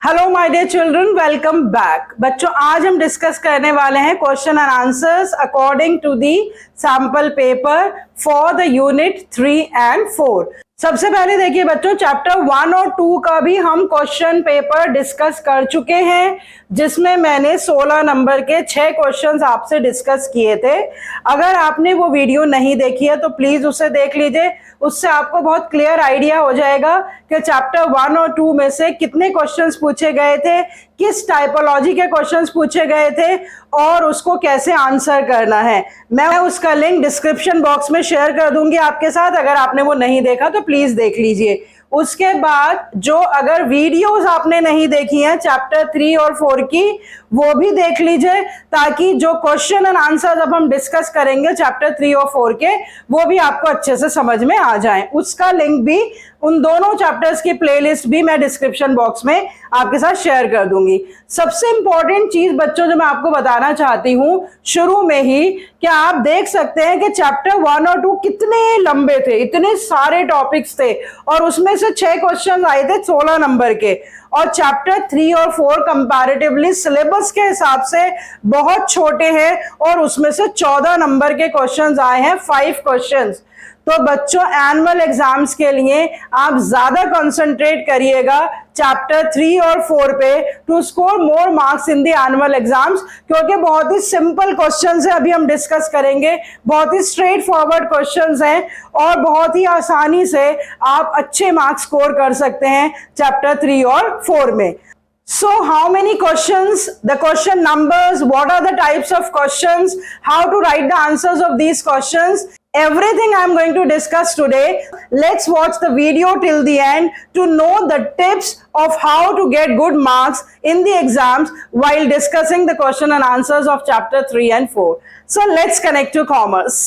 Hello my dear children, welcome back. बच्चों, आज हम डिस्कस करने वाले हैं question and answers according to the sample paper for the unit 3 and 4। सबसे पहले देखिए बच्चों, चैप्टर 1 और 2 का भी हम क्वेश्चन पेपर डिस्कस कर चुके हैं, जिसमें मैंने 16 नंबर के 6 क्वेश्चंस आपसे डिस्कस किए थे। अगर आपने वो वीडियो नहीं देखी है तो प्लीज उसे देख लीजिए, उससे आपको बहुत क्लियर आइडिया हो जाएगा कि चैप्टर 1 और 2 में से कितने क्वेश्चंस पूछे गए थे, किस टाइपोलॉजी के क्वेश्चंस पूछे गए थे और उसको कैसे आंसर करना है। मैं उसका लिंक डिस्क्रिप्शन बॉक्स में शेयर कर दूंगी आपके साथ, अगर आपने वो नहीं देखा तो प्लीज देख लीजिए। उसके बाद जो अगर वीडियोस आपने नहीं देखी हैं चैप्टर 3 और 4 की, वो भी देख लीजिए, ताकि जो क्वेश्चन एंड आंसर अब हम डिस्कस करेंगे चैप्टर 3 और 4 के, वो भी आपको अच्छे से समझ में आ जाए। उसका लिंक भी, उन दोनों चैप्टर्स की प्लेलिस्ट भी मैं डिस्क्रिप्शन बॉक्स में आपके साथ शेयर कर दूंगी। सबसे इंपॉर्टेंट चीज बच्चों जो मैं आपको बताना चाहती हूं शुरू में ही, क्या आप देख सकते हैं कि चैप्टर 1 और 2 कितने लंबे थे, इतने सारे टॉपिक्स थे और उसमें से 6 क्वेश्चन आए थे 16 नंबर के। और चैप्टर 3 और 4 कंपैरेटिवली सिलेबस के हिसाब से बहुत छोटे हैं और उसमें से 14 नंबर के क्वेश्चंस आए हैं, 5 क्वेश्चंस। तो बच्चों, एनुअल एग्जाम्स के लिए आप ज्यादा कंसंट्रेट करिएगा चैप्टर 3 और 4 पे to score more marks in the annual exams, क्योंकि बहुत ही सिंपल क्वेश्चंस है, अभी हम डिस्कस करेंगे। बहुत ही स्ट्रेट फॉरवर्ड क्वेश्चंस हैं और बहुत ही आसानी से आप अच्छे मार्क्स स्कोर कर सकते हैं चैप्टर 3 और 4 में। So how many questions, the question numbers, what are the types of questions, how to write the answers of these questions, everything I am going to discuss today. Let's watch the video till the end to know the tips of how to get good marks in the exams while discussing the question and answers of chapter 3 and 4. So let's connect to commerce.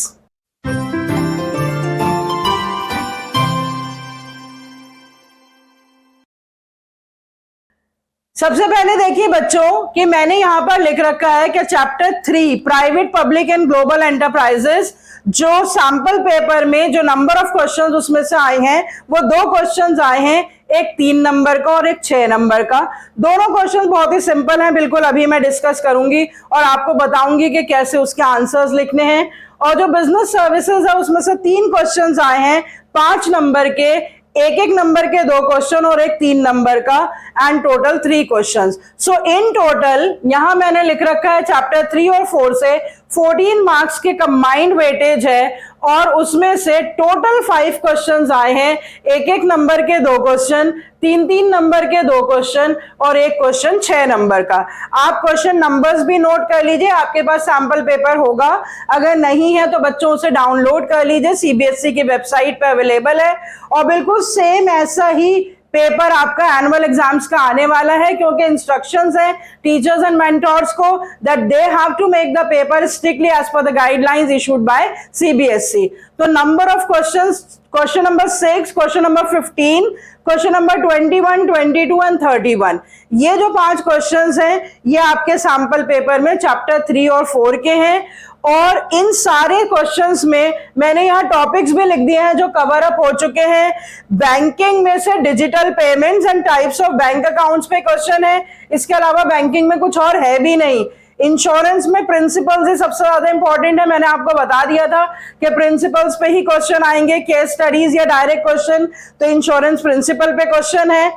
सबसे पहले देखिए बच्चों कि मैंने यहां पर लिख रखा है कि chapter 3 private public and global enterprises, जो सैंपल पेपर में जो नंबर ऑफ क्वेश्चंस उसमें से आए हैं वो 2 क्वेश्चंस आए हैं, एक 3 नंबर का और एक 6 नंबर का। दोनों क्वेश्चंस बहुत ही सिंपल हैं, बिल्कुल अभी मैं डिस्कस करूंगी और आपको बताऊंगी कि कैसे उसके आंसर्स लिखने हैं। और जो बिजनेस सर्विसेज है उसमें से 3 क्वेश्चंस आए हैं 5 नंबर के, एक नंबर के 2 क्वेश्चन और एक 3 नंबर का, and total 3 questions. So in total यहां मैंने लिख रखा है चैप्टर 3 और 4 से 14 मार्क्स के कंबाइंड वेटेज है और उसमें से टोटल 5 क्वेश्चंस आए हैं, एक नंबर के 2 क्वेश्चन, 3 नंबर के 2 क्वेश्चन और एक क्वेश्चन 6 नंबर का। आप क्वेश्चन नंबर्स भी नोट कर लीजिए, आपके पास सैंपल पेपर होगा, अगर नहीं है तो बच्चों उसे डाउनलोड कर लीजिए, सीबीएसई की वेबसाइट पे अवेलेबल है। और बिल्कुल सेम ऐसा ही पेपर आपका एनुअल एग्जाम्स का आने वाला है, क्योंकि इंस्ट्रक्शंस हैं टीचर्स एंड मेंटर्स को that they have to make the paper strictly as per the guidelines issued by CBSE. तो number of questions, question number 6, question number 15, question number 21, 22 and 31, ये जो 5 क्वेश्चंस हैं ये आपके सैंपल पेपर में chapter 3 और 4 के हैं। और इन सारे क्वेश्चंस में मैंने यहाँ टॉपिक्स भी लिख दिए हैं जो कवर अप हो चुके हैं। बैंकिंग में से digital payments and types of bank accounts पे क्वेश्चन है, इसके अलावा बैंकिंग में कुछ और है भी नहीं। इंश्योरेंस में प्रिंसिपल्स ही सबसे ज्यादा इंपॉर्टेंट है, मैंने आपको बता दिया था कि प्रिंसिपल्स पे ही क्वेश्चन आएंगे, केस स्टडीज या डायरेक्ट क्वेश्चन, तो इंश्योरेंस प्रिंसिपल पे क्वेश्चन है।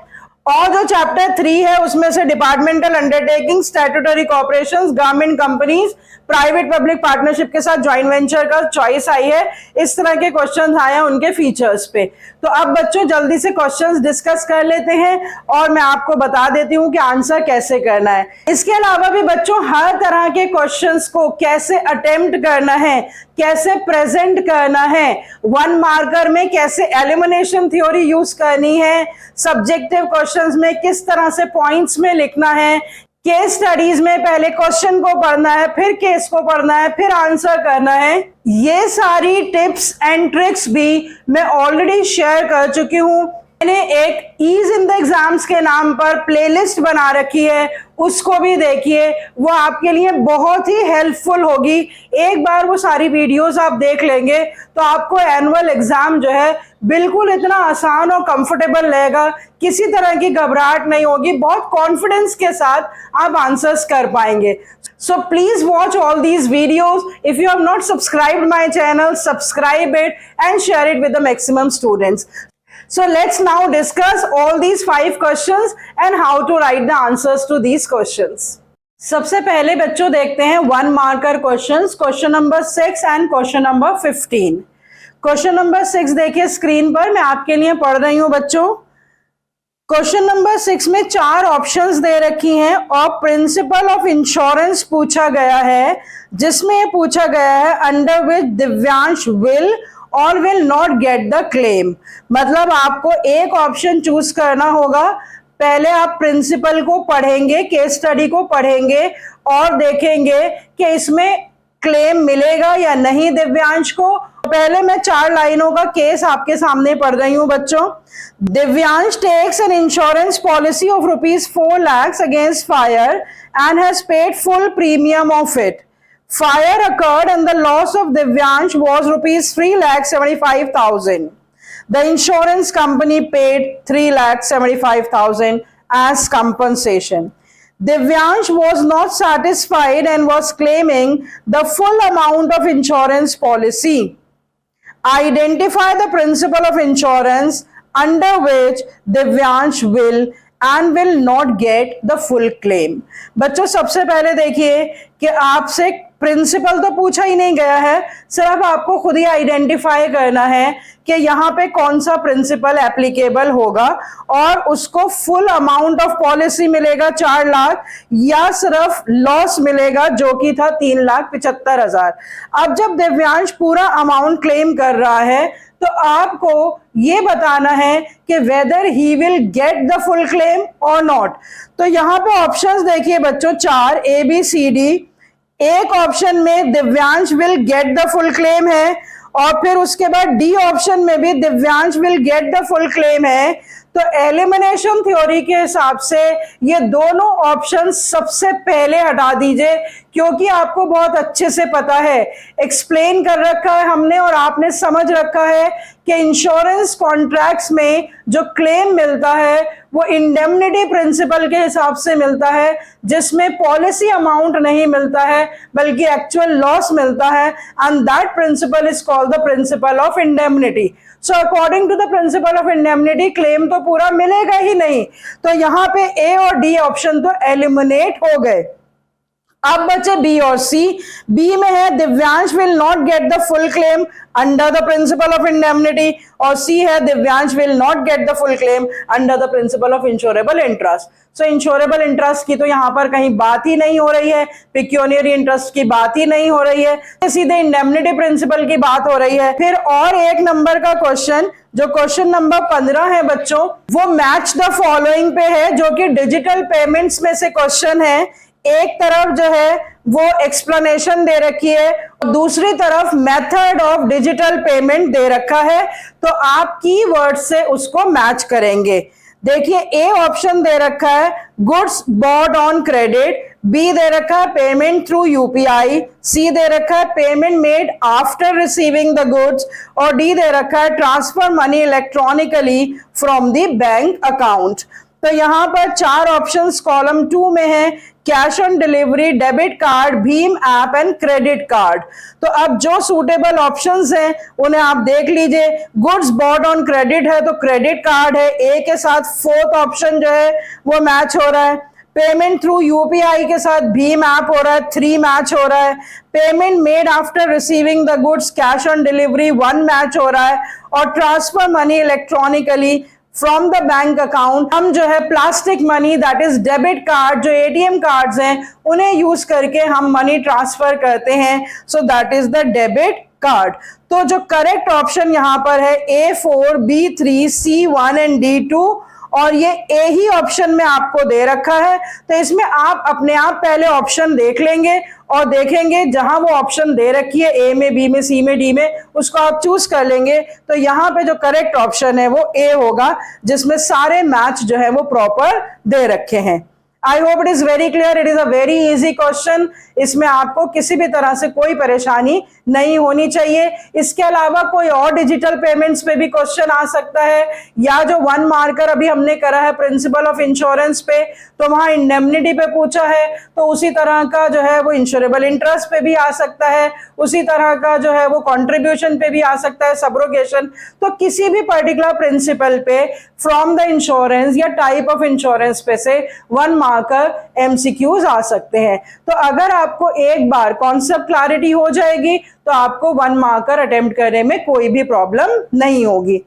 और जो चैप्टर 3 है उसमें से departmental undertaking, statutory corporations, government companies, private public partnership के साथ ज्वाइंट वेंचर का चॉइस आई है, इस तरह के क्वेश्चंस आए हैं उनके फीचर्स पे। तो अब बच्चों जल्दी से क्वेश्चंस डिस्कस कर लेते हैं और मैं आपको बता देती हूं कि आंसर कैसे करना है। इसके अलावा भी बच्चों हर तरह के क्वेश्चंस को कैसे अटेम्प्ट करना है, कैसे प्रेजेंट करना है, 1 मार्कर में कैसे एलिमिनेशन थ्योरी यूज करनी है, सब्जेक्टिव क्वेश्चंस में किस तरह से पॉइंट्स में लिखना है, केस स्टडीज में पहले क्वेश्चन को पढ़ना है, फिर केस को पढ़ना है, फिर आंसर करना है, ये सारी टिप्स एंड ट्रिक्स भी मैं ऑलरेडी शेयर कर चुकी हूं मैंने एक ईज इन द एग्जाम्स के नाम पर प्लेलिस्ट बना रखी है, उसको भी देखिए, वो आपके लिए बहुत ही हेल्पफुल होगी। एक बार वो सारी वीडियोस आप देख लेंगे तो आपको एनुअल एग्जाम जो है बिल्कुल इतना आसान और कंफर्टेबल रहेगा, किसी तरह की घबराहट नहीं होगी, बहुत कॉन्फिडेंस के साथ आप आंसर्स कर पाएंगे। So please watch all these videos. If you have not subscribed my channel, subscribe it and share it with the maximum students. So let's now discuss all these 5 questions and how to write the answers to these questions. सबसे पहले बच्चों देखते हैं 1 marker questions, question number 6 and question number 15. Question number 6 देखिए screen पर, मैं आपके लिए पढ़ रही हूं बच्चों। क्वेश्चन नंबर 6 में 4 ऑप्शंस दे रखी हैं और प्रिंसिपल ऑफ इंश्योरेंस पूछा गया है, जिसमें ये पूछा गया है अंडर विच दिव्यांश विल और will not get the claim. मतलब आपको एक ऑप्शन चूज करना होगा। पहले आप प्रिंसिपल को पढ़ेंगे, केस स्टडी को पढ़ेंगे और देखेंगे कि इसमें क्लेम मिलेगा या नहीं दिव्यांश को। पहले मैं 4 लाइनों का केस आपके सामने पढ़ रही हूं बच्चों। Divyansh takes an insurance policy of ₹4 lakhs against fire and has paid full premium of it. Fire occurred and the loss of Divyansh was ₹3,75,000. The insurance company paid ₹3,75,000 as compensation. Divyansh was not satisfied and was claiming the full amount of insurance policy. Identify the principle of insurance under which Divyansh will and will not get the full claim. बच्चों सबसे पहले देखिए कि आपसे principal तो पूछा ही नहीं गया है, सिर्फ आपको खुद ही आइडेंटिफाई करना है कि यहाँ पे कौन सा प्रिंसिपल एप्लीकेबल होगा और उसको फुल अमाउंट ऑफ पॉलिसी मिलेगा 4 लाख या सिर्फ लॉस मिलेगा जो कि था 3,75,000। अब जब दिव्यांश पूरा अमाउंट क्लेम कर रहा है तो आपको ये बताना है कि weather he will get the full claim और नॉट। तो यहाँ पे ऑप्शंस देखिए बच्चों 4 ABCD। एक ऑप्शन में Divyansh will get the full claim है और फिर उसके बाद डी ऑप्शन में भी Divyansh will get the full claim है। तो एलिमिनेशन थ्योरी के हिसाब से ये दोनों ऑप्शन सबसे पहले हटा दीजिए, क्योंकि आपको बहुत अच्छे से पता है, एक्सप्लेन कर रखा है हमने और आपने समझ रखा है कि इंश्योरेंस कॉन्ट्रैक्ट्स में जो क्लेम मिलता है वो इंडेमनिटी प्रिंसिपल के हिसाब से मिलता है, जिसमें पॉलिसी अमाउंट नहीं मिलता है बल्कि एक्चुअल लॉस मिलता है, and that principle is called the principle of indemnity. So according to the principle of indemnity claim तो पूरा मिलेगा ही नहीं, तो यहाँ पे ए और डी ऑप्शन तो एलिमिनेट हो गए। अब बचे बी और सी। बी में है Divyansh will not get the full claim under the principle of indemnity और सी है Divyansh will not get the full claim under the principle of insurable interest. So insurable interest की तो यहाँ पर कहीं बात ही नहीं हो रही है, पिक्यूनियरी इंटरेस्ट की बात ही नहीं हो रही है, सीधे इंडेमनिटी प्रिंसिपल की बात हो रही है। फिर और एक नंबर का क्वेश्चन जो क्वेश्चन नंबर 15 है बच्चों, वो मैच द फॉलोइंग पे है, जो कि डिजिटल पेमेंट्स में से क्वेश्चन है। एक तरफ जो है वो एक्सप्लेनेशन दे रखी है और दूसरी तरफ मेथड ऑफ डिजिटल पेमेंट दे रखा है, तो आप कीवर्ड से उसको मैच करेंगे। देखिए ए ऑप्शन दे रखा है goods bought on credit, B दे रखा है पेमेंट थ्रू यूपीआई, सी दे रखा है payment made after receiving the goods और डी दे रखा है transfer money electronically from the bank account. तो यहाँ पर 4 ऑप्शंस कॉलम 2 में है, cash on delivery, debit card, भीम ऐप एंड क्रेडिट कार्ड। तो अब जो सूटेबल ऑप्शंस हैं उन्हें आप देख लीजिए। गुड्स बॉट ऑन क्रेडिट है तो क्रेडिट कार्ड है, ए के साथ 4th ऑप्शन जो है वो मैच हो रहा है। पेमेंट थ्रू यूपीआई के साथ भीम ऐप हो रहा है, 3 मैच हो रहा है। Payment made after receiving the goods, cash on delivery 1 match हो रहा है और transfer money electronically from the bank account, हम जो है plastic money that is debit card, जो एटीएम कार्ड्स हैं उन्हें यूज करके हम मनी ट्रांसफर करते हैं, so that is the debit card. तो जो करेक्ट ऑप्शन यहाँ पर है A4, B3, C1 and D2 और ये ए ही ऑप्शन में आपको दे रखा है, तो इसमें आप अपने आप पहले ऑप्शन देख लेंगे और देखेंगे जहां वो ऑप्शन दे रखी है ए में, बी में, सी में, डी में, उसको आप चूज कर लेंगे। तो यहाँ पे जो करेक्ट ऑप्शन है वो ए होगा, जिसमें सारे मैच जो है वो प्रॉपर दे रखे हैं। आई hope it is very clear. It is a very easy question, इसमें आपको किसी भी तरह से कोई परेशानी नहीं होनी चाहिए। इसके अलावा कोई और डिजिटल पेमेंट्स पे भी क्वेश्चन आ सकता है, या जो 1 मार्कर अभी हमने करा है प्रिंसिपल ऑफ इंश्योरेंस पे, तो वहां इंडेमनिटी पे पूछा है, तो उसी तरह का जो है वो इंश्योरेबल इंटरेस्ट पे भी आ सकता है, उसी तरह का जो है वो कंट्रीब्यूशन पे भी आ सकता है, सब्रोगेशन। तो किसी भी पर्टिकुलर प्रिंसिपल पे फ्रॉम द इंश्योरेंस या टाइप ऑफ इंश्योरेंस पे से 1 मार्कर एमसीक्यूज आ सकते हैं। तो अगर आपको एक बार कॉन्सेप्ट क्लैरिटी हो जाएगी तो आपको 1 मार्कर अटेम्प्ट करने में कोई भी प्रॉब्लम नहीं होगी।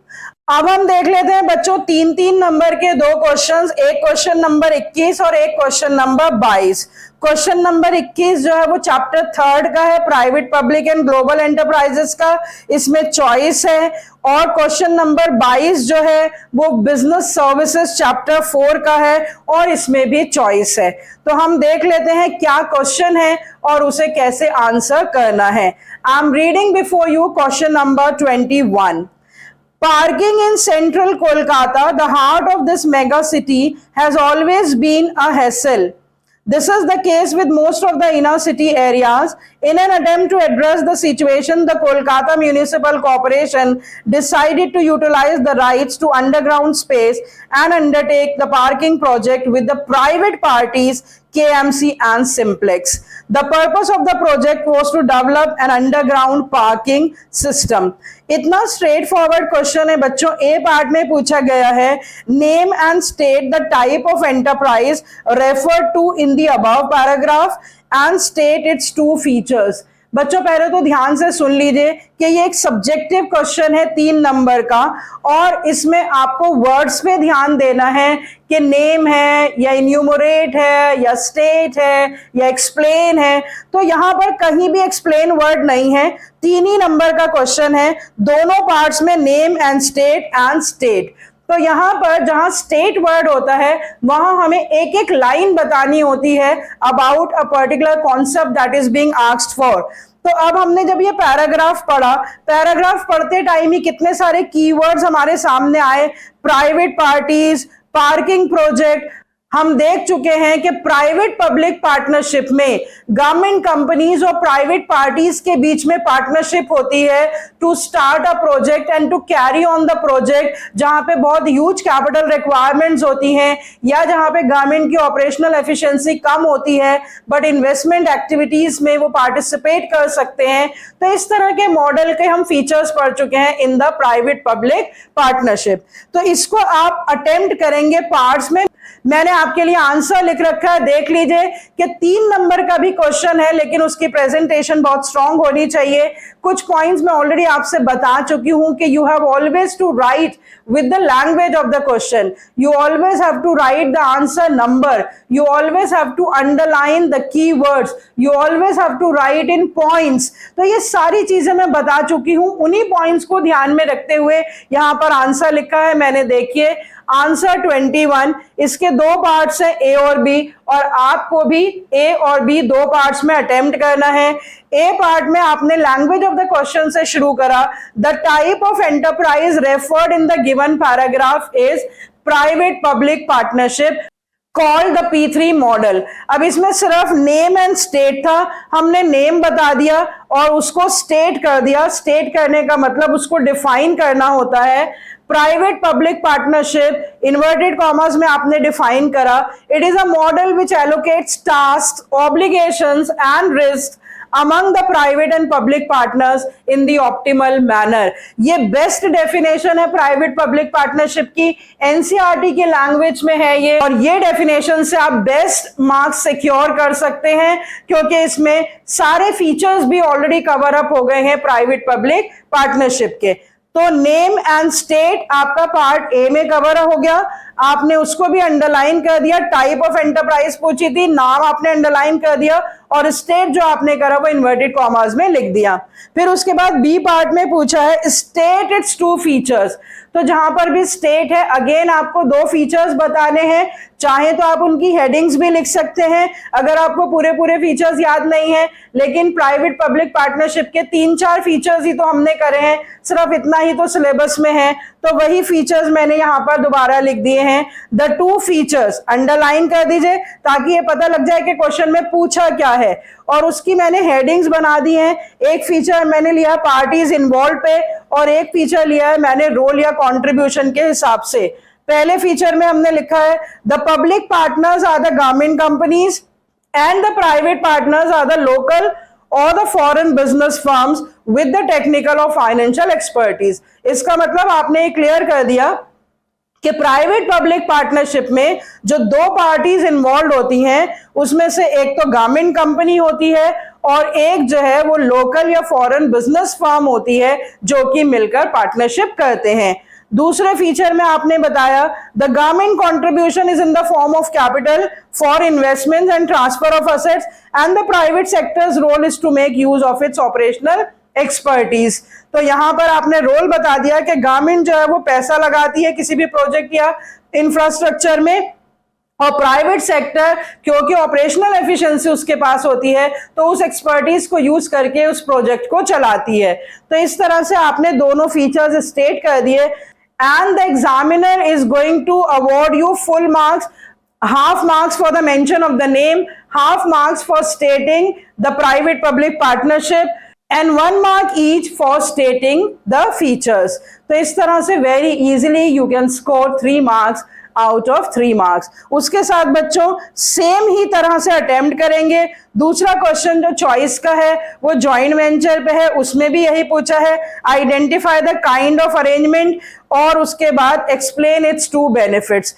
अब हम देख लेते हैं बच्चों 3-3 नंबर के 2 क्वेश्चंस, एक क्वेश्चन नंबर 21 और एक क्वेश्चन नंबर 22। क्वेश्चन नंबर 21 जो है वो चैप्टर 3 का है, private public and global enterprises का, इसमें चॉइस है। और क्वेश्चन नंबर 22 जो है वो बिजनेस सर्विसेज चैप्टर 4 का है और इसमें भी चॉइस है। तो हम देख लेते हैं क्या क्वेश्चन है और उसे कैसे आंसर करना है। I am reading before you question number 21। Parking in central Kolkata, the heart of this mega city, has always been a hassle. This is the case with most of the inner city areas. In an attempt to address the situation, the Kolkata Municipal Corporation decided to utilize the rights to underground space and undertake the parking project with the private parties KMC and Simplex. The purpose of the project was to develop an underground parking system. इतना straight forward question है बच्चों। A part में पूछा गया है, name and state the type of enterprise referred to in the above paragraph and state its 2 features. बच्चों पहले तो ध्यान से सुन लीजिए कि ये एक सब्जेक्टिव क्वेश्चन है 3 नंबर का, और इसमें आपको वर्ड्स पे ध्यान देना है कि नेम है या इन्यूमरेट है या स्टेट है या एक्सप्लेन है। तो यहाँ पर कहीं भी एक्सप्लेन वर्ड नहीं है, 3 ही नंबर का क्वेश्चन है, दोनों पार्ट्स में नेम एंड स्टेट। तो यहाँ पर जहां स्टेट वर्ड होता है वहां हमें एक एक लाइन बतानी होती है about a particular concept that is being asked for. तो अब हमने जब ये पैराग्राफ पढ़ा, पैराग्राफ पढ़ते टाइम ही कितने सारे कीवर्ड्स हमारे सामने आए, प्राइवेट पार्टीज, पार्किंग प्रोजेक्ट। हम देख चुके हैं कि प्राइवेट पब्लिक पार्टनरशिप में गवर्नमेंट कंपनीज और प्राइवेट पार्टीज के बीच में पार्टनरशिप होती है to start a project and to carry on the project, जहां पे बहुत ह्यूज कैपिटल रिक्वायरमेंट्स होती हैं या जहां पे गवर्नमेंट की ऑपरेशनल एफिशिएंसी कम होती है बट इन्वेस्टमेंट एक्टिविटीज में वो पार्टिसिपेट कर सकते हैं। तो इस तरह के मॉडल के हम फीचर्स पढ़ चुके हैं in the private public partnership. तो इसको आप अटेम्प्ट करेंगे पार्ट्स में। मैंने आपके लिए आंसर लिख रखा है, देख लीजिए कि 3 नंबर का भी क्वेश्चन है, लेकिन उसकी प्रेजेंटेशन बहुत स्ट्रांग होनी चाहिए। कुछ पॉइंट्स मैं ऑलरेडी आपसे बता चुकी हूं कि you have always to write with the language of the question. You always have to write the answer number. You always have to underline the keywords. You always have to write in points. तो ये सारी चीजें मैं बता चुकी हूं, उन्हीं points को ध्यान में रखते हुए यहाँ पर आंसर लिखा है मैंने। देखिए आंसर 21, इसके 2 पार्ट्स हैं ए और बी, और आपको भी ए और बी 2 पार्ट्स में अटेम्प्ट करना है। ए पार्ट में आपने लैंग्वेज ऑफ द क्वेश्चन से शुरू करा। The type of enterprise referred in the given paragraph is private public partnership called the P3 model. अब इसमें सिर्फ नेम एंड स्टेट था, हमने नेम बता दिया और उसको स्टेट कर दिया। स्टेट करने का मतलब उसको डिफाइन करना होता है। Private public partnership inverted commas में आपने डिफाइन करा, it is a model which allocates task, obligations and risk among the private and public partners in the optimal manner। ये बेस्ट डेफिनेशन है प्राइवेट पब्लिक पार्टनरशिप की, NCERT की language में है ये, और ये डेफिनेशन से आप बेस्ट मार्क्स सिक्योर कर सकते हैं क्योंकि इसमें सारे फीचर्स भी ऑलरेडी कवर अप हो गए हैं प्राइवेट पब्लिक पार्टनरशिप के। तो नेम एंड स्टेट आपका पार्ट ए में कवर हो गया, आपने उसको भी अंडरलाइन कर दिया। टाइप ऑफ एंटरप्राइज पूछी थी, नाम आपने अंडरलाइन कर दिया, और स्टेट जो आपने करा वो इन्वर्टेड कॉमर्स में लिख दिया। फिर उसके बाद बी पार्ट में पूछा है स्टेट इट्स 2 फीचर्स। तो जहां पर भी स्टेट है, अगेन आपको दो फीचर्स बताने हैं, चाहे तो आप उनकी हेडिंग्स भी लिख सकते हैं अगर आपको पूरे पूरे फीचर्स याद नहीं है, लेकिन प्राइवेट पब्लिक पार्टनरशिप के 3-4 फीचर्स ही तो हमने करे हैं, सिर्फ इतना ही तो सिलेबस में है, तो वही फीचर्स मैंने यहाँ पर दोबारा लिख दिए हैं। द 2 फीचर्स अंडरलाइन कर दीजिए ताकि ये पता लग जाए कि क्वेश्चन में पूछा क्या है, और उसकी मैंने हेडिंग्स बना दी हैं। एक फीचर मैंने लिया पार्टीज इन्वॉल्व पे और एक फीचर लिया है मैंने रोल या कॉन्ट्रीब्यूशन के हिसाब से। पहले फीचर में हमने लिखा है the public partners are the government companies and the private partners are the local और the foreign business firms with the technical और फाइनेंशियल एक्सपर्टीज। इसका मतलब आपने क्लियर कर दिया कि प्राइवेट पब्लिक पार्टनरशिप में जो 2 पार्टीज इन्वॉल्व होती हैं उसमें से एक तो गवर्नमेंट कंपनी होती है और एक जो है वो लोकल या फॉरेन बिजनेस फर्म होती है जो कि मिलकर पार्टनरशिप करते हैं। दूसरे फीचर में आपने बताया the government contribution is in the form of capital for investments and transfer of assets and the private sector's role is to make use of its operational expertise. तो यहां पर आपने रोल बता दिया कि गवर्नमेंट जो है वो पैसा लगाती है किसी भी प्रोजेक्ट या इंफ्रास्ट्रक्चर में, और प्राइवेट सेक्टर क्योंकि ऑपरेशनल एफिशिएंसी उसके पास होती है तो उस एक्सपर्टीज को यूज करके उस प्रोजेक्ट को चलाती है। तो इस तरह से आपने दोनों फीचर्स स्टेट कर दिए। And the examiner is going to award you full marks, half marks for the mention of the name, half marks for stating the private public partnership and 1 mark each for stating the features। तो इस तरह से very easily you can score 3 marks out of 3 marks. उसके साथ बच्चों same ही तरह से attempt करेंगे। दूसरा क्वेश्चन जो चॉइस का है वो जॉइंट वेंचर पे है, उसमें भी यही पूछा है identify the kind of arrangement और उसके बाद explain it's 2 benefits.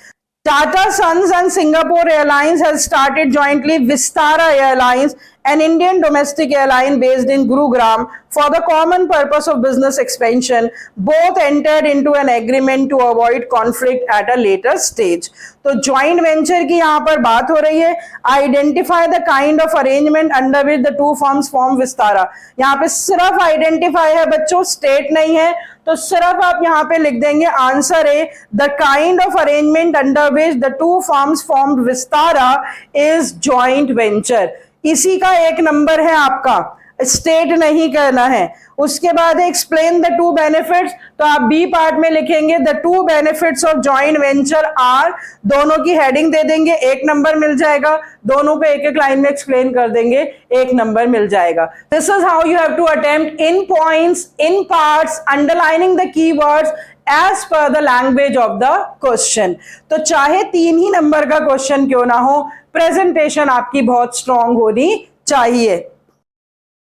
Tata Sons and Singapore Airlines has started jointly Vistara Airlines, an Indian domestic airline based in Gurugram, for the common purpose of business expansion. Both entered into an agreement to avoid conflict at a later stage. तो joint venture की यहाँ पर बात हो रही है। Identify the kind of arrangement under which the 2 firms form Vistara। यहाँ पे सिर्फ identify है बच्चों, state नहीं है, तो सिर्फ आप यहाँ पे लिख देंगे आंसर है the kind of arrangement under which the 2 firms formed Vistara is joint venture. इसी का 1 नंबर है आपका, स्टेट नहीं करना है। उसके बाद एक्सप्लेन द 2 बेनिफिट्स, तो आप बी पार्ट में लिखेंगे the 2 benefits of joint venture are, दोनों की हेडिंग दे देंगे, 1 नंबर मिल जाएगा। दोनों पे एक लाइन में एक्सप्लेन कर देंगे, 1 नंबर मिल जाएगा। This is how you have to attempt in points, in parts, underlining the keywords as per the language of the question. तो चाहे 3 ही नंबर का क्वेश्चन क्यों ना हो, प्रेजेंटेशन आपकी बहुत स्ट्रांग होनी चाहिए।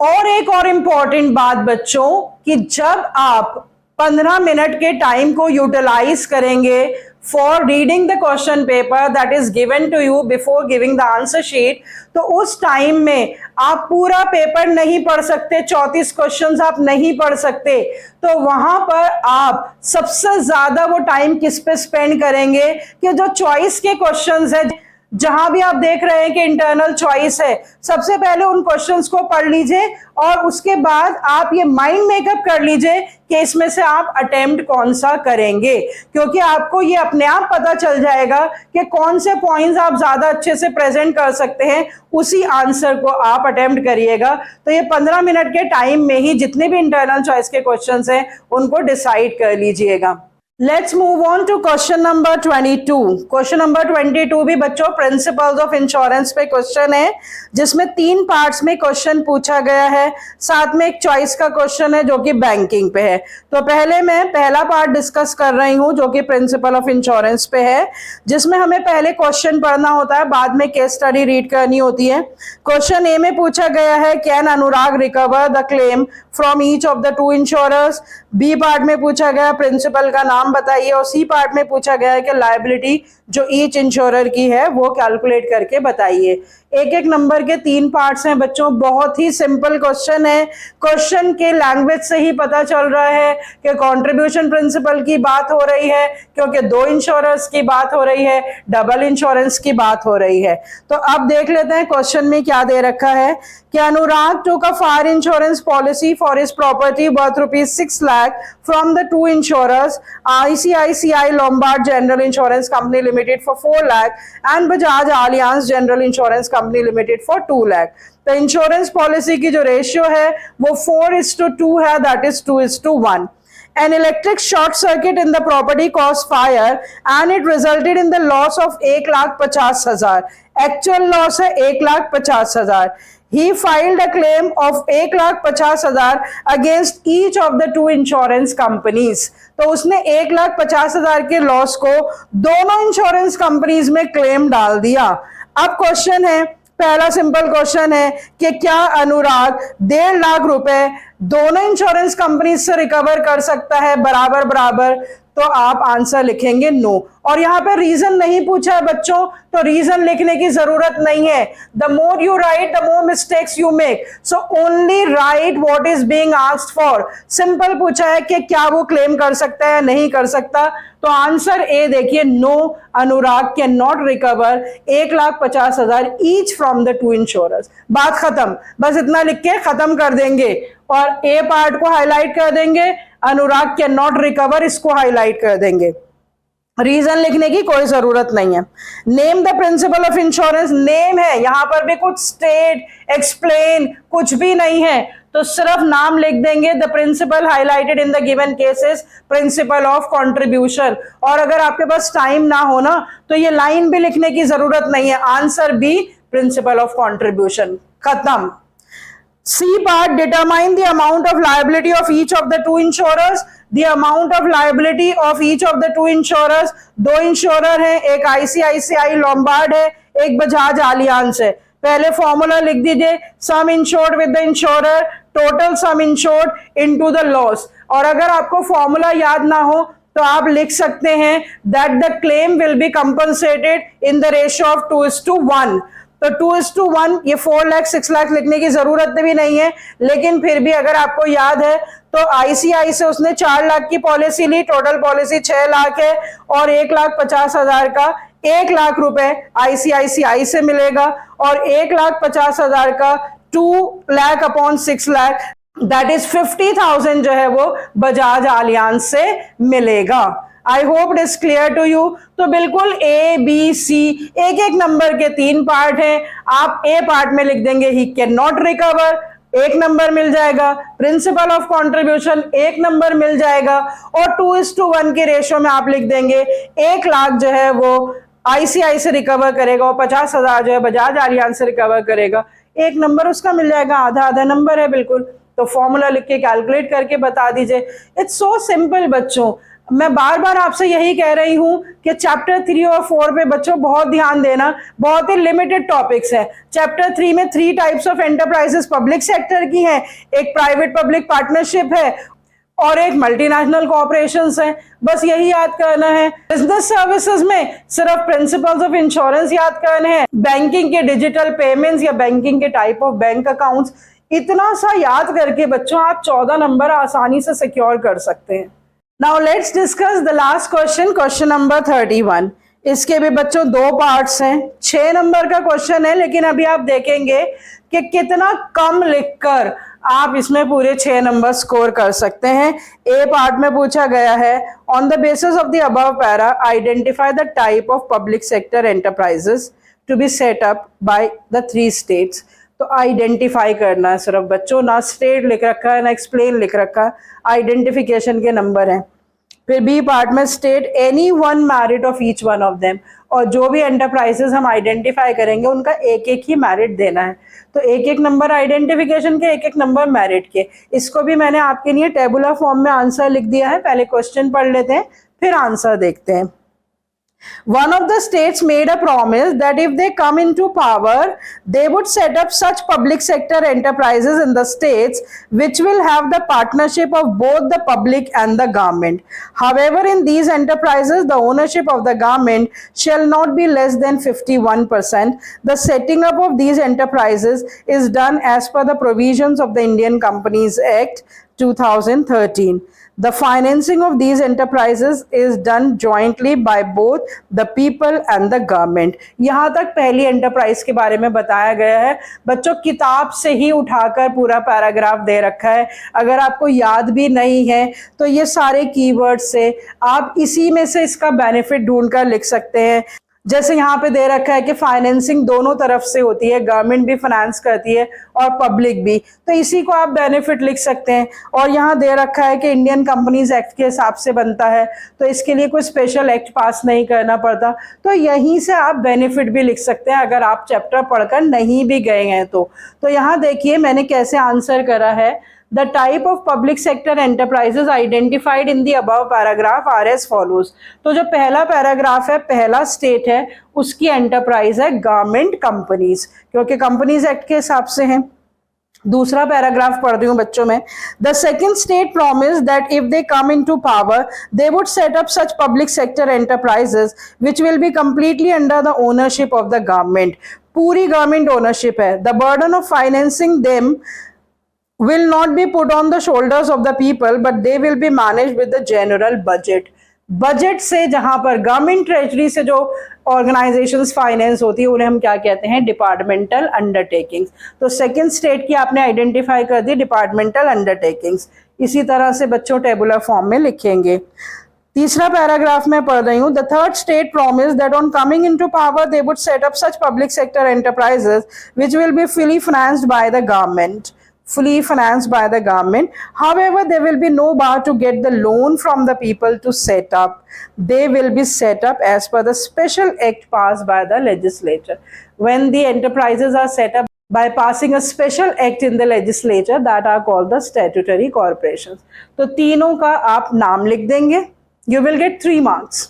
और एक और इंपॉर्टेंट बात बच्चों कि जब आप 15 मिनट के टाइम को यूटिलाइज करेंगे for reading the question paper that is given to you before giving the answer sheet, तो उस टाइम में आप पूरा पेपर नहीं पढ़ सकते, 34 क्वेश्चंस आप नहीं पढ़ सकते। तो वहां पर आप सबसे ज्यादा वो टाइम किस पे स्पेंड करेंगे कि जो चॉइस के क्वेश्चंस है, जहां भी आप देख रहे हैं कि इंटरनल चॉइस है, सबसे पहले उन क्वेश्चंस को पढ़ लीजिए और उसके बाद आप ये माइंड मेकअप कर लीजिए कि इसमें से आप अटेम्प्ट कौन सा करेंगे, क्योंकि आपको ये अपने आप पता चल जाएगा कि कौन से पॉइंट्स आप ज्यादा अच्छे से प्रेजेंट कर सकते हैं, उसी आंसर को आप अटेम्प्ट करिएगा। तो ये 15 मिनट के टाइम में ही जितने भी इंटरनल चॉइस के क्वेश्चंस हैं उनको डिसाइड कर लीजिएगा। Let's move on to question number 22। Question number 22 भी बच्चों प्रिंसिपल्स ऑफ इंश्योरेंस पे क्वेश्चन है, जिसमें 3 पार्ट्स में क्वेश्चन पूछा गया है, साथ में एक चॉइस का क्वेश्चन है जो कि बैंकिंग पे है। तो पहले मैं पहला पार्ट डिस्कस कर रही हूँ जो कि प्रिंसिपल ऑफ इंश्योरेंस पे है, जिसमें हमें पहले क्वेश्चन पढ़ना होता है, बाद में केस स्टडी रीड करनी होती है। क्वेश्चन ए में पूछा गया है can Anurag recover the claim from each of the 2 insurers. B part में पूछा गया प्रिंसिपल का नाम बताइए, और सी पार्ट में पूछा गया है कि लायबिलिटी जो ईच इंश्योरर की है वो कैलकुलेट करके बताइए। एक एक नंबर के 3 पार्ट्स हैं बच्चों, बहुत ही सिंपल क्वेश्चन है। क्वेश्चन के लैंग्वेज से ही पता चल रहा है कि कंट्रीब्यूशन प्रिंसिपल की बात हो रही है, क्योंकि 2 इंश्योरेंस की बात हो रही है, डबल इंश्योरेंस की बात हो रही है। तो अब देख लेते हैं क्वेश्चन में क्या दे रखा है कि अनुराग took a fire insurance policy for his property worth ₹6 lakh from the 2 insurers, ICICI Lombard General Insurance Company Limited for 4 lakh and Bajaj Allianz General Insurance Company Limited for 2 lakh. तो insurance policy की जो ratio है वो 4:2 है, that is 2:1. An electric short circuit in the property caused fire and it resulted in the loss of 1,50,000. Actual loss है 1,50,000. He filed a claim of 1,50,000 against each of the 2 insurance companies. तो उसने 1,50,000 के loss को दोनों insurance companies में claim डाल दिया। अब क्वेश्चन है, पहला सिंपल क्वेश्चन है कि क्या अनुराग 1.5 लाख रुपए दोनों इंश्योरेंस कंपनी से रिकवर कर सकता है बराबर बराबर? तो आप आंसर लिखेंगे नो। और यहां पे रीजन नहीं पूछा है बच्चों, तो रीजन लिखने की जरूरत नहीं है। The more you right the more mistakes you make, so only right what is being asked for. Simple पूछा है कि क्या वो क्लेम कर सकता है, नहीं कर सकता, तो आंसर ए देखिए, no, Anurag can not recover 1,50,000 each from the 2 insurers. बात खत्म, बस इतना लिख के खत्म कर देंगे और ए पार्ट को हाईलाइट कर देंगे, अनुराग कैन नॉट रिकवर इसको हाईलाइट कर देंगे। रीजन लिखने की कोई जरूरत नहीं है। Name the principle of insurance, name है, यहां पर भी कुछ स्टेट एक्सप्लेन कुछ भी नहीं है, तो सिर्फ नाम लिख देंगे। The principle highlighted in the given cases principle of contribution. और अगर आपके पास टाइम ना हो ना तो ये लाइन भी लिखने की जरूरत नहीं है, answer B principle of contribution, खत्म। C part, determine the amount of liability of each of the 2 insurers. The amount of liability of each of the 2 insurers, 2 insurer हैं, एक ICICI लोम्बार्ड है, एक बजाज आलियांज है। पहले फॉर्मूला लिख दीजिए, सम insured with the insurer, total sum insured into the loss. और अगर आपको फॉर्मूला याद ना हो तो आप लिख सकते हैं that the claim will be compensated in the ratio of 2:1। तो 2:1, ये 4 लाख 6 लाख लिखने की जरूरत भी नहीं है, लेकिन फिर भी अगर आपको याद है तो ICI से उसने 4 लाख की पॉलिसी ली, टोटल पॉलिसी 6 लाख है, और 1,50,000 का 1 लाख रुपए ICICI से मिलेगा, और 1,50,000 का 2 lakh upon 6 lakh that is 50,000 जो है वो बजाज आलियांज से मिलेगा। I hope it is clear to you. तो बिल्कुल ए बी सी एक एक नंबर के 3 पार्ट हैं। आप ए पार्ट में लिख देंगे he can not recover, 1 number मिल जाएगा, प्रिंसिपल ऑफ कंट्रीब्यूशन 1 नंबर मिल जाएगा, और 2:1 के रेशियो में आप लिख देंगे 1 लाख जो है वो ICI से रिकवर करेगा और 50,000 जो है बजाज आलियांज से रिकवर करेगा, 1 नंबर उसका मिल जाएगा, आधा आधा नंबर है बिल्कुल। तो फॉर्मूला लिख के कैलकुलेट करके बता दीजिए। इट्स सो सिंपल बच्चों। मैं बार बार आपसे यही कह रही हूं कि चैप्टर 3 और 4 पे बच्चों बहुत ध्यान देना, बहुत ही लिमिटेड टॉपिक्स है। चैप्टर 3 में 3 types of enterprises public sector की हैं, एक प्राइवेट पब्लिक पार्टनरशिप है और एक मल्टीनेशनल कॉर्पोरेशंस हैं। बस यही याद करना है। बिजनेस सर्विसेज में सिर्फ प्रिंसिपल्स ऑफ इंश्योरेंस याद करने हैं, बैंकिंग के डिजिटल पेमेंट्स या बैंकिंग के टाइप ऑफ बैंक अकाउंट्स, इतना सा याद करके बच्चों आप 14 नंबर आसानी से सिक्योर कर सकते हैं। Now let's discuss the last question, question number 31. इसके भी बच्चों 2 पार्ट्स हैं, 6 नंबर का क्वेश्चन है, लेकिन अभी आप देखेंगे कि कितना कम लिखकर आप इसमें पूरे 6 नंबर स्कोर कर सकते हैं। ए पार्ट में पूछा गया है, on the basis of the above para identify the type of public sector enterprises to be set up by the 3 states. तो आइडेंटिफाई करना है सिर्फ बच्चों, ना स्टेट लिख रखा है ना एक्सप्लेन लिख रखा है, आइडेंटिफिकेशन के नंबर हैं। फिर बी पार्ट में state any one merit of each one of them, और जो भी एंटरप्राइजेस हम आइडेंटिफाई करेंगे उनका एक एक ही मेरिट देना है। तो एक एक नंबर आइडेंटिफिकेशन के, एक एक नंबर मेरिट के। इसको भी मैंने आपके लिए टेबुलर फॉर्म में आंसर लिख दिया है, पहले क्वेश्चन पढ़ लेते हैं फिर आंसर देखते हैं। One of the states made a promise that if they come into power, they would set up such public sector enterprises in the states which will have the partnership of both the public and the government. However, in these enterprises, the ownership of the government shall not be less than 51%. The setting up of these enterprises is done as per the provisions of the Indian Companies Act 2013. The financing of these enterprises is done jointly by both the people and the government. यहाँ तक पहली enterprise के बारे में बताया गया है। बच्चों किताब से ही उठाकर पूरा पैराग्राफ दे रखा है, अगर आपको याद भी नहीं है तो ये सारे कीवर्ड से आप इसी में से इसका बेनिफिट ढूंढकर लिख सकते हैं। जैसे यहाँ पे दे रखा है कि फाइनेंसिंग दोनों तरफ से होती है, गवर्नमेंट भी फाइनेंस करती है और पब्लिक भी, तो इसी को आप बेनिफिट लिख सकते हैं। और यहाँ दे रखा है कि इंडियन कंपनीज एक्ट के हिसाब से बनता है, तो इसके लिए कोई स्पेशल एक्ट पास नहीं करना पड़ता, तो यहीं से आप बेनिफिट भी लिख सकते हैं अगर आप चैप्टर पढ़कर नहीं भी गए हैं तो यहाँ देखिए मैंने कैसे आंसर करा है। The type of public sector enterprises identified in the above paragraph are as follows. तो जो पहला पैराग्राफ है, पहला स्टेट है, उसकी एंटरप्राइज है गवर्नमेंट कंपनीज, क्योंकि कंपनीज एक्ट के हिसाब से है। दूसरा पैराग्राफ पढ़ रही हूँ बच्चों में। The second state promise that if they come into power they would set up such public sector enterprises which will be completely under the ownership of the government. पूरी गवर्नमेंट ओनरशिप है। The burden of financing them will not be put on the shoulders of the people but they will be managed with the general budget. Budget से जहां पर government treasury से जो organisations finance होती है उन्हें हम क्या कहते हैं, डिपार्टमेंटल अंडरटेकिंग्स। तो सेकंड स्टेट की आपने आइडेंटिफाई कर दी, डिपार्टमेंटल अंडरटेकिंग्स। इसी तरह से बच्चों टेबुलर फॉर्म में लिखेंगे। तीसरा पैराग्राफ में पढ़ रही हूँ। The third state promise that on coming into power they would set up such public sector enterprises which will be fully financed by the government. Fully financed by the government. However, there will be no bar to get the loan from the people to set up. They will be set up as per the special act passed by the legislature. When the enterprises are set up by passing a special act in the legislature, that are called the statutory corporations. तो तीनों का आप नाम लिख देंगे। You will get 3 marks.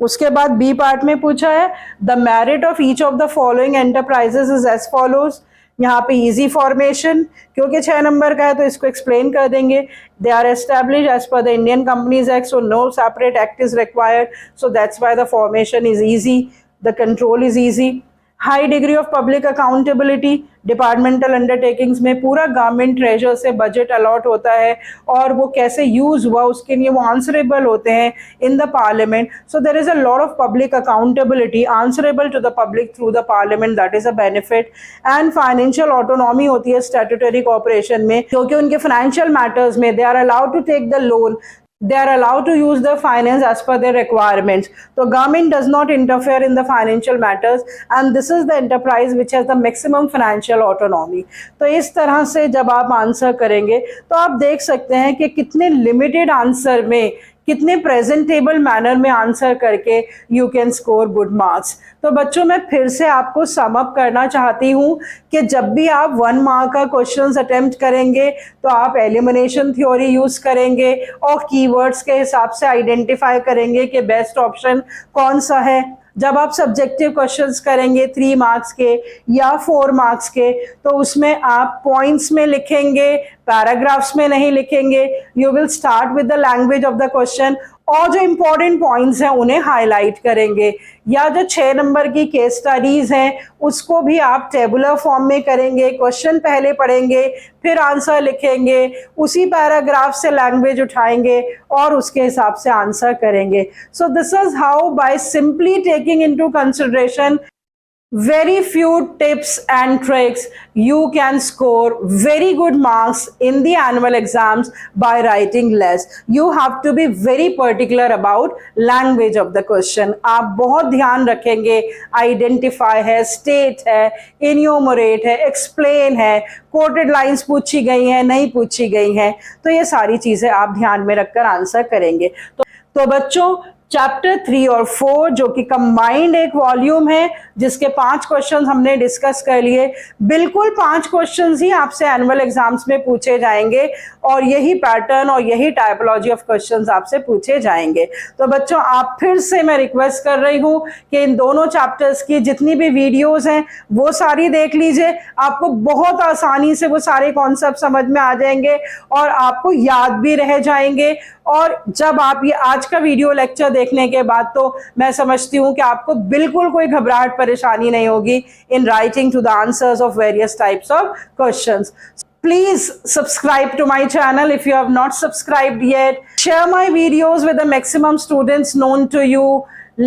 उसके बाद B part में पूछा है the merit of each of the following enterprises is as follows. यहाँ पे इजी फॉर्मेशन, क्योंकि 6 नंबर का है तो इसको एक्सप्लेन कर देंगे। They are established as per the Indian companies act, so no separate act is required, so that's why the formation is easy, the control is easy. High degree of public accountability, departmental undertakings में पूरा government treasury से budget allot होता है और वो कैसे use हुआ उसके लिए वो आंसरेबल होते हैं in the parliament. So there is a lot of public accountability answerable to the public through the parliament, that is a benefit. And financial autonomy होती है स्टैट्यूटरी कॉर्पोरेशन में, क्योंकि उनके फाइनेंशियल मैटर्स में they are allowed to take the loan, they are allowed to use the finance as per their requirements. So government does not interfere in the financial matters and this is the enterprise which has the maximum financial autonomy. तो इस तरह से जब आप answer करेंगे तो आप देख सकते हैं कि कितने लिमिटेड आंसर में, कितने प्रेजेंटेबल मैनर में आंसर करके you can score good marks. तो बच्चों मैं फिर से आपको सम अप करना चाहती हूँ कि जब भी आप 1 मार्क का क्वेश्चन अटेम्प्ट करेंगे तो आप एलिमिनेशन थ्योरी यूज करेंगे और कीवर्ड्स के हिसाब से आइडेंटिफाई करेंगे कि बेस्ट ऑप्शन कौन सा है। जब आप सब्जेक्टिव क्वेश्चंस करेंगे 3 मार्क्स के या 4 मार्क्स के तो उसमें आप पॉइंट्स में लिखेंगे, पैराग्राफ्स में नहीं लिखेंगे। You will start with the language of the question और जो इंपॉर्टेंट पॉइंट्स हैं उन्हें हाईलाइट करेंगे, या जो 6 नंबर की केस स्टडीज हैं उसको भी आप टेबुलर फॉर्म में करेंगे। क्वेश्चन पहले पढ़ेंगे फिर आंसर लिखेंगे, उसी पैराग्राफ से लैंग्वेज उठाएंगे और उसके हिसाब से आंसर करेंगे। So this is how by simply taking into consideration very few tips and tricks you can score very good marks in the annual exams by writing less. You have to be very particular about language of the question. आप बहुत ध्यान रखेंगे, identify है, state है, enumerate है, explain है, quoted lines पूछी गई हैं नहीं पूछी गई हैं, तो ये सारी चीजें आप ध्यान में रखकर आंसर करेंगे। तो बच्चों चैप्टर 3 और 4 जो कि कंबाइंड एक वॉल्यूम है, जिसके 5 क्वेश्चंस हमने डिस्कस कर लिए। बिल्कुल 5 क्वेश्चंस ही आपसे एनुअल एग्जाम्स में पूछे जाएंगे और यही पैटर्न और यही टाइपोलॉजी ऑफ क्वेश्चंस आपसे पूछे जाएंगे। तो बच्चों, आप फिर से मैं रिक्वेस्ट कर रही हूँ कि इन दोनों चैप्टर्स की जितनी भी वीडियोस हैं वो सारी देख लीजिए। आपको बहुत आसानी से वो सारे कॉन्सेप्ट समझ में आ जाएंगे और आपको याद भी रह जाएंगे। और जब आप ये आज का वीडियो लेक्चर देखने के बाद तो मैं समझती हूँ कि आपको बिल्कुल कोई घबराहट परेशानी नहीं होगी in writing to the answers of various types of questions. Please subscribe to my channel if you have not subscribed yet. Share my videos with the maximum students known to you.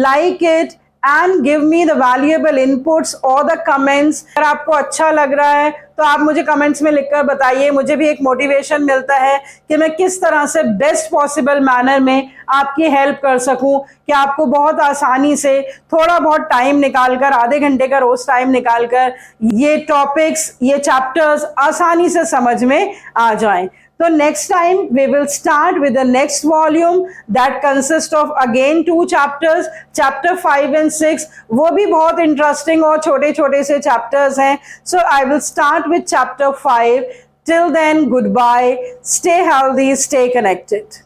Like it and give me the valuable inputs or the comments. अगर आपको अच्छा लग रहा है तो आप मुझे comments में लिखकर बताइए। मुझे भी एक मोटिवेशन मिलता है कि मैं किस तरह से बेस्ट पॉसिबल मैनर में आपकी हेल्प कर सकूं, कि आपको बहुत आसानी से थोड़ा बहुत टाइम निकालकर, आधे घंटे का रोज टाइम निकालकर ये टॉपिक्स, ये चैप्टर्स आसानी से समझ में आ जाएं। So next time we will start with the next volume that consists of again 2 chapters, chapter 5 and 6. वो भी बहुत interesting और छोटे छोटे से chapters हैं। So I will start with chapter 5. Till then, goodbye. Stay healthy, stay connected.